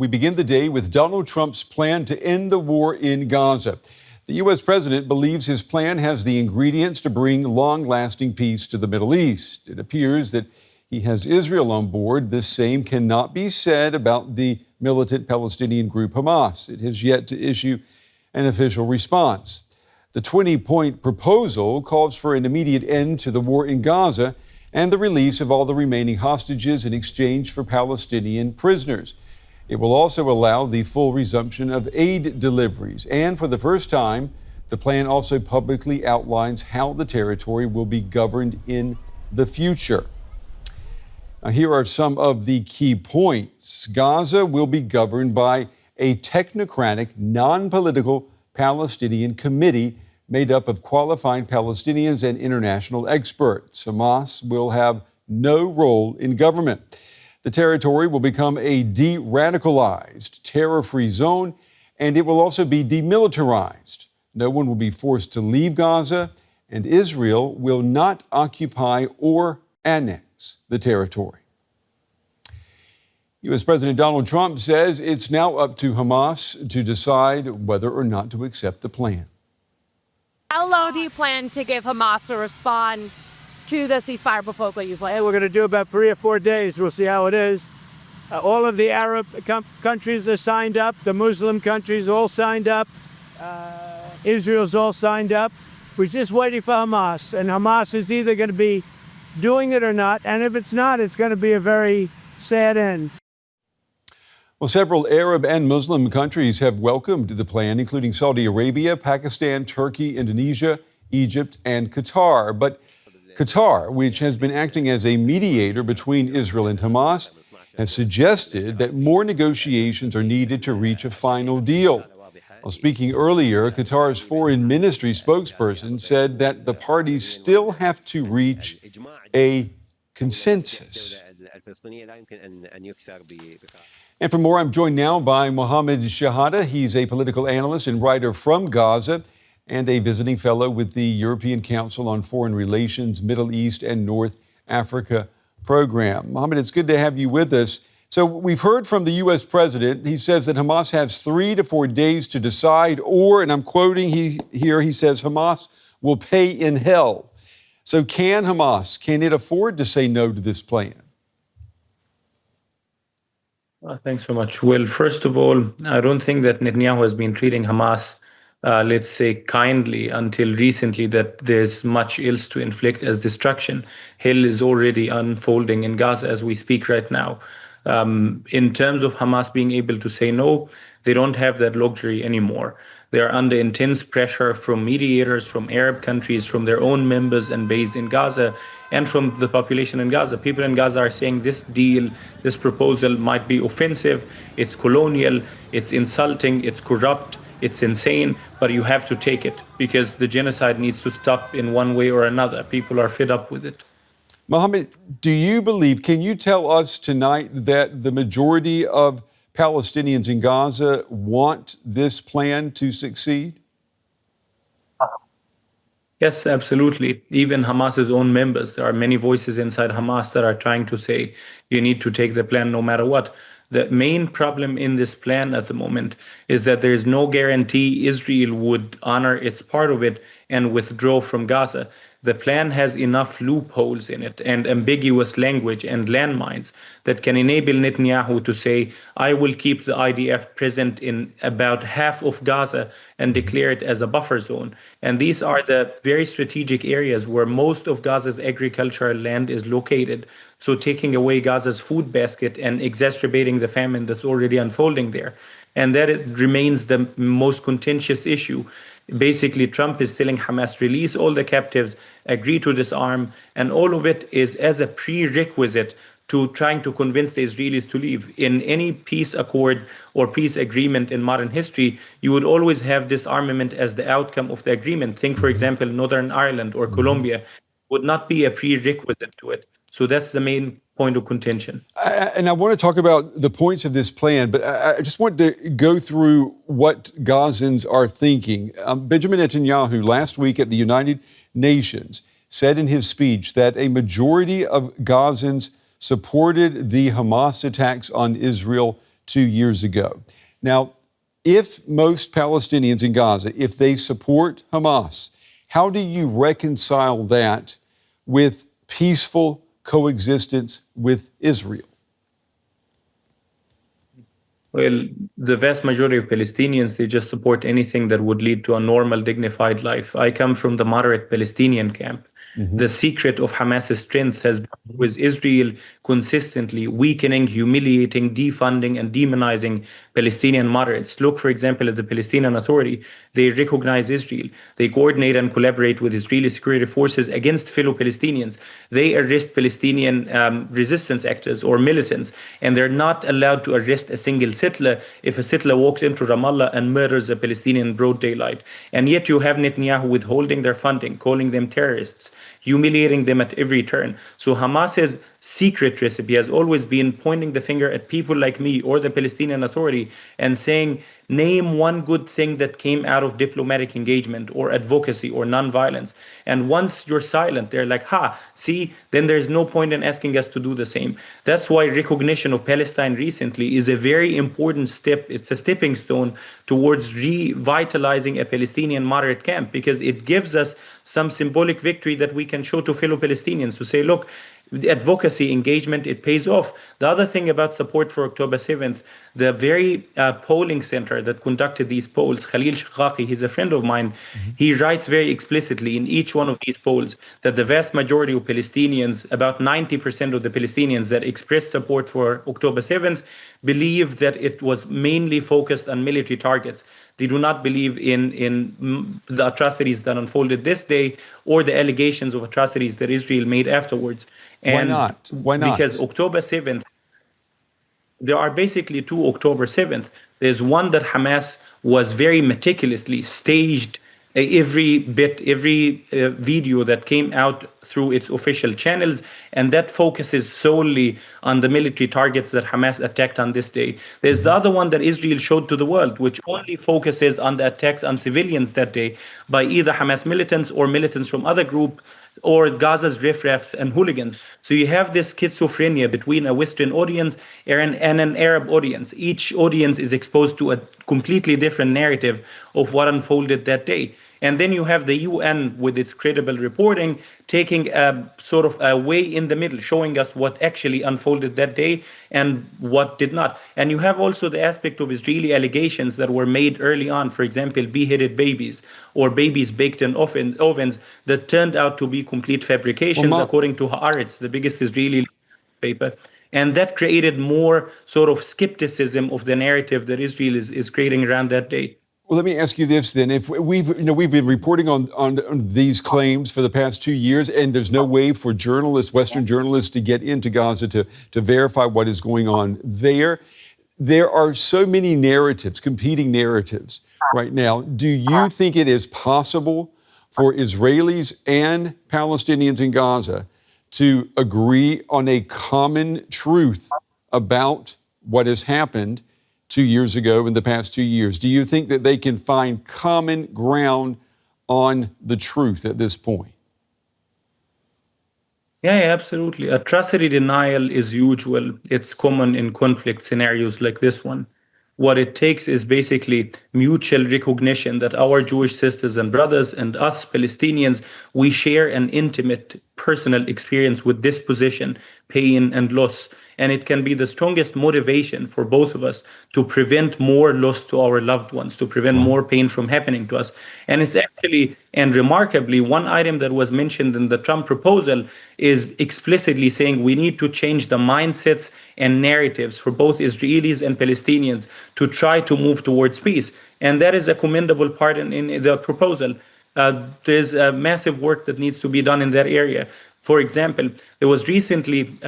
We begin the day with Donald Trump's plan to end the war in Gaza. The U.S. president believes his plan has the ingredients to bring long-lasting peace to the Middle East. It appears that he has Israel on board. The same cannot be said about the militant Palestinian group Hamas. It has yet to issue an official response. The 20-point proposal calls for an immediate end to the war in Gaza and the release of all the remaining hostages in exchange for Palestinian prisoners. It will also allow the full resumption of aid deliveries. And for the first time, the plan also publicly outlines how the territory will be governed in the future. Now, here are some of the key points. Gaza will be governed by a technocratic, non-political Palestinian committee made up of qualified Palestinians and international experts. Hamas will have no role in government. The territory will become a de-radicalized, terror-free zone, and it will also be demilitarized. No one will be forced to leave Gaza, and Israel will not occupy or annex the territory. U.S. President Donald Trump says it's now up to Hamas to decide whether or not to accept the plan. How long do you plan to give Hamas a response to the ceasefire proposal you've laid? We're going to do about 3 or 4 days. We'll see how it is. All of the Arab countries are signed up. The Muslim countries all signed up. Israel's all signed up. We're just waiting for Hamas. And Hamas is either going to be doing it or not. And if it's not, it's going to be a very sad end. Well, several Arab and Muslim countries have welcomed the plan, including Saudi Arabia, Pakistan, Turkey, Indonesia, Egypt, and Qatar. But Qatar, which has been acting as a mediator between Israel and Hamas, has suggested that more negotiations are needed to reach a final deal. Well, speaking earlier, Qatar's foreign ministry spokesperson said that the parties still have to reach a consensus. And for more, I'm joined now by Mohammed Shehada. He's a political analyst and writer from Gaza and a visiting fellow with the European Council on Foreign Relations, Middle East and North Africa program. Mohammed, it's good to have you with us. So we've heard from the U.S. president. He says that Hamas has 3 to 4 days to decide, or, and I'm quoting here, he says Hamas will pay in hell. So can it afford to say no to this plan? Thanks so much. Well, first of all, I don't think that Netanyahu has been treating Hamas, let's say, kindly until recently, that there's much else to inflict as destruction. Hell is already unfolding in Gaza as we speak right now. In terms of Hamas being able to say no, they don't have that luxury anymore. They are under intense pressure from mediators, from Arab countries, from their own members and based in Gaza, and from the population in Gaza. People in Gaza are saying this deal, this proposal might be offensive, it's colonial, it's insulting, it's corrupt, it's insane, but you have to take it because the genocide needs to stop in one way or another. People are fed up with it. Mohammed, do you believe, can you tell us tonight that the majority of Palestinians in Gaza want this plan to succeed? Yes, absolutely. Even Hamas's own members, there are many voices inside Hamas that are trying to say you need to take the plan no matter what. The main problem in this plan at the moment is that there is no guarantee Israel would honor its part of it and withdraw from Gaza. The plan has enough loopholes in it and ambiguous language and landmines that can enable Netanyahu to say, I will keep the IDF present in about half of Gaza and declare it as a buffer zone. And these are the very strategic areas where most of Gaza's agricultural land is located. So taking away Gaza's food basket and exacerbating the famine that's already unfolding there. And that it remains the most contentious issue. Basically, Trump is telling Hamas, release all the captives, agree to disarm, and all of it is as a prerequisite to trying to convince the Israelis to leave. In any peace accord or peace agreement in modern history, you would always have disarmament as the outcome of the agreement. Think, for example, Northern Ireland or Colombia would not be a prerequisite to it. So that's the main point of contention. And I want to talk about the points of this plan, but I just want to go through what Gazans are thinking. Benjamin Netanyahu last week at the United Nations said in his speech that a majority of Gazans supported the Hamas attacks on Israel 2 years ago. Now, if most Palestinians in Gaza, if they support Hamas, how do you reconcile that with peaceful coexistence with Israel? Well, the vast majority of Palestinians, they just support anything that would lead to a normal, dignified life. I come from the moderate Palestinian camp. The secret of Hamas's strength has been with Israel consistently weakening, humiliating, defunding, and demonizing Palestinian moderates. Look, for example, at the Palestinian Authority. They recognize Israel. They coordinate and collaborate with Israeli security forces against fellow Palestinians. They arrest Palestinian resistance actors or militants, and they're not allowed to arrest a single settler if a settler walks into Ramallah and murders a Palestinian in broad daylight. And yet you have Netanyahu withholding their funding, calling them terrorists, humiliating them at every turn. So Hamas's secret recipe has always been pointing the finger at people like me or the Palestinian Authority and saying, name one good thing that came out of diplomatic engagement or advocacy or nonviolence. And once you're silent, they're like, see, then there's no point in asking us to do the same. That's why recognition of Palestine recently is a very important step. It's a stepping stone towards revitalizing a Palestinian moderate camp, because it gives us some symbolic victory that we can show to fellow Palestinians to say, look, the advocacy engagement, it pays off. The other thing about support for October 7th, the very polling center that conducted these polls, Khalil Shaqaqi, he's a friend of mine, he writes very explicitly in each one of these polls that the vast majority of Palestinians, about 90% of the Palestinians that expressed support for October 7th, believe that it was mainly focused on military targets. They do not believe in the atrocities that unfolded this day or the allegations of atrocities that Israel made afterwards. And why not? Why not? Because October 7th, there are basically two October 7th. There's one that Hamas was very meticulously staged, every video that came out through its official channels, and that focuses solely on the military targets that Hamas attacked on this day. There's the other one that Israel showed to the world, which only focuses on the attacks on civilians that day by either Hamas militants or militants from other groups or Gaza's riffraffs and hooligans. So you have this schizophrenia between a Western audience and an Arab audience. Each audience is exposed to a completely different narrative of what unfolded that day. And then you have the UN with its credible reporting taking a sort of a way in the middle, showing us what actually unfolded that day and what did not. And you have also the aspect of Israeli allegations that were made early on, for example, beheaded babies or babies baked in ovens that turned out to be complete fabrications, according to Haaretz, the biggest Israeli paper. And that created more sort of skepticism of the narrative that Israel is creating around that day. Well, let me ask you this then. If we've been reporting on these claims for the past 2 years, and there's no way for journalists, Western journalists, to get into Gaza to verify what is going on there. There are so many narratives, competing narratives right now. Do you think it is possible for Israelis and Palestinians in Gaza to agree on a common truth about what has happened 2 years ago in the past 2 years? Do you think that they can find common ground on the truth at this point? Yeah, absolutely. Atrocity denial is usual. It's common in conflict scenarios like this one. What it takes is basically mutual recognition that our Jewish sisters and brothers and us Palestinians, we share an intimate personal experience with disposition, pain, and loss. And it can be the strongest motivation for both of us to prevent more loss to our loved ones, to prevent more pain from happening to us. And it's actually, and remarkably, one item that was mentioned in the Trump proposal is explicitly saying we need to change the mindsets and narratives for both Israelis and Palestinians to try to move towards peace. And that is a commendable part in the proposal. There's a massive work that needs to be done in that area. For example, there was recently,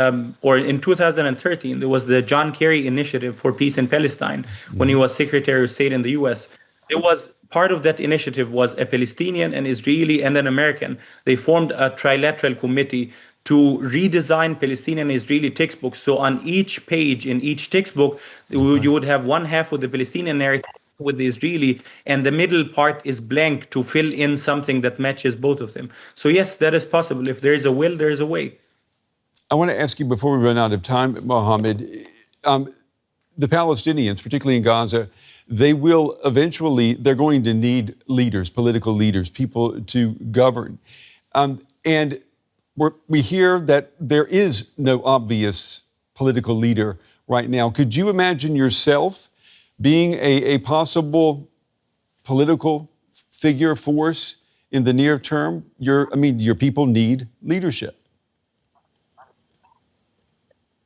or in 2013, there was the John Kerry Initiative for Peace in Palestine when he was Secretary of State in the U.S. There was part of that initiative was a Palestinian, an Israeli, and an American. They formed a trilateral committee to redesign Palestinian and Israeli textbooks. So on each page in each textbook, you would have one half of the Palestinian narrative with the Israeli, and the middle part is blank to fill in something that matches both of them. So yes, that is possible. If there is a will, there is a way. I want to ask you before we run out of time, Mohammed, the Palestinians, particularly in Gaza, they're going to need leaders, political leaders, people to govern. And we hear that there is no obvious political leader right now. Could you imagine yourself being a possible political figure, force in the near term? Your people need leadership.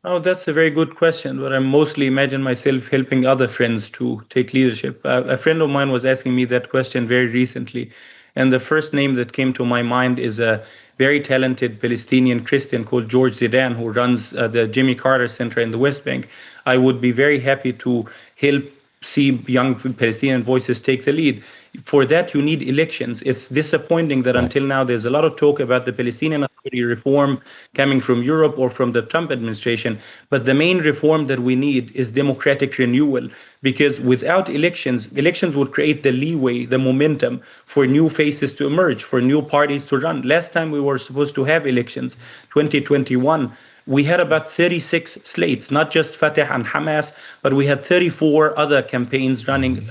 Oh, that's a very good question, but I mostly imagine myself helping other friends to take leadership. A friend of mine was asking me that question very recently, and the first name that came to my mind is a very talented Palestinian Christian called George Zidane, who runs the Jimmy Carter Center in the West Bank. I would be very happy to help see young Palestinian voices take the lead. For that, you need elections. It's disappointing that until now there's a lot of talk about the Palestinian Authority reform coming from Europe or from the Trump administration. But the main reform that we need is democratic renewal, because without elections will create the leeway, the momentum for new faces to emerge, for new parties to run. Last time we were supposed to have elections, 2021, we had about 36 slates, not just Fatah and Hamas, but we had 34 other campaigns running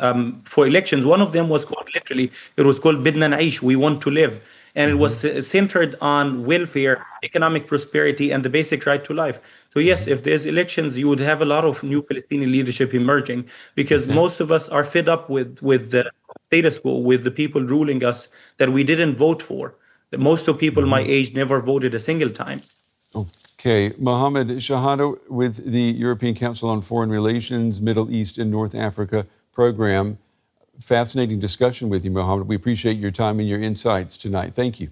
for elections. One of them was called, literally, it was called Bidna Naish, we want to live. And it was centered on welfare, economic prosperity, and the basic right to life. So yes, if there's elections, you would have a lot of new Palestinian leadership emerging, because most of us are fed up with the status quo, with the people ruling us that we didn't vote for. Most of people my age never voted a single time. Okay, Mohammed Shehada with the European Council on Foreign Relations, Middle East and North Africa program. Fascinating discussion with you, Mohammed. We appreciate your time and your insights tonight. Thank you.